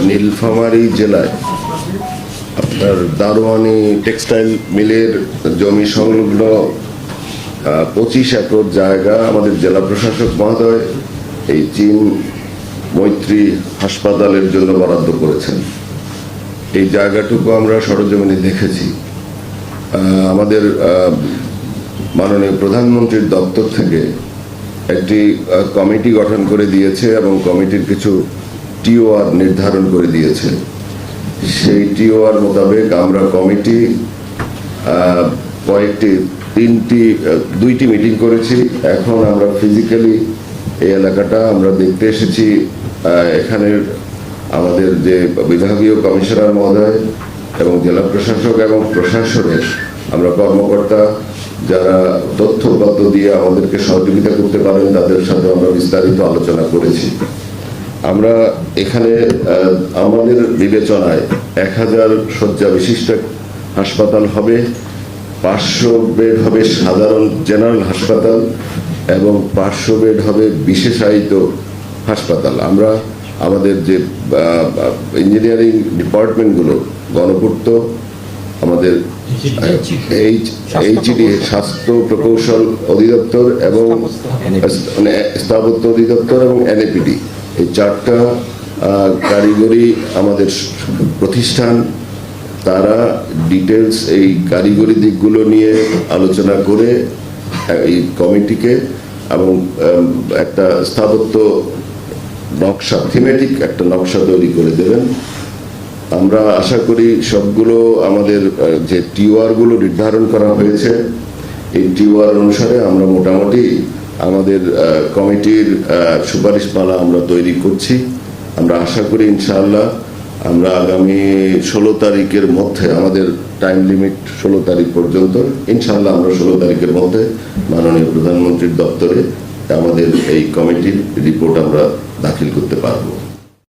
নীলফামারী জেলায় আপনার দারোয়ানি টেক্সটাইল মিলের জমি সংলগ্ন 25 একর জায়গা আমাদের জেলা প্রশাসক মহোদয় এই চীন মৈত্রী হাসপাতালের জন্য বরাদ্দ করেছেন। এই জায়গাটুকু আমরা সরজমিনে দেখেছি। আমাদের মাননীয় প্রধানমন্ত্রীর দপ্তর থেকে একটি কমিটি গঠন করে দিয়েছে এবং কমিটির কিছু টিওআর নির্ধারণ করে দিয়েছে। সেই টিওআর মোতাবেক আমরা কমিটি দুইটি মিটিং করেছি। এখন আমরা ফিজিক্যালি এই এলাকাটা আমরা দেখতে এসেছি। এখানের আমাদের যে বিভাগীয় কমিশনার মহোদয় এবং জেলা প্রশাসক এবং প্রশাসনের আমরা কর্মকর্তা যারা তথ্যপত্র দিয়ে আমাদেরকে সহযোগিতা করতে পারেন তাদের সাথে আমরা বিস্তারিত আলোচনা করেছি। আমরা এখানে আমাদের বিবেচনায় 1000 শয্যা বিশিষ্ট হাসপাতাল হবে, 500 বেড হবে সাধারণ জেনারেল হাসপাতাল এবং 500 বেড হবে বিশেষায়িত হাসপাতাল। আমরা আমাদের যে ইঞ্জিনিয়ারিং ডিপার্টমেন্টগুলো গণপূর্ত, আমাদের এইচডি স্বাস্থ্য প্রকৌশল অধিদপ্তর এবং স্থাপত্য অধিদপ্তর এবং এনএপিডি, এই 4টা কারিগরি আমাদের প্রতিষ্ঠান, তারা ডিটেলস এই কারিগরি দিকগুলো নিয়ে আলোচনা করে এই কমিটিকে এবং একটা স্থাপত্য নকশা, থিমেটিক একটা নকশা তৈরি করে দেবেন। আমরা আশা করি সবগুলো আমাদের যে টিওআর গুলো নির্ধারণ করা হয়েছে এই টিওআর অনুসারে আমরা মোটামুটি আমাদের কমিটির সুপারিশমালা আমরা তৈরি করছি। আমরা আশা করি ইনশাআল্লাহ আমরা আগামী 16 তারিখের মধ্যে, আমাদের টাইম লিমিট 16 তারিখ পর্যন্ত, ইনশাআল্লাহ আমরা 16 তারিখের মধ্যে মাননীয় প্রধানমন্ত্রীর দপ্তরে আমাদের এই কমিটির রিপোর্ট আমরা দাখিল করতে পারবো।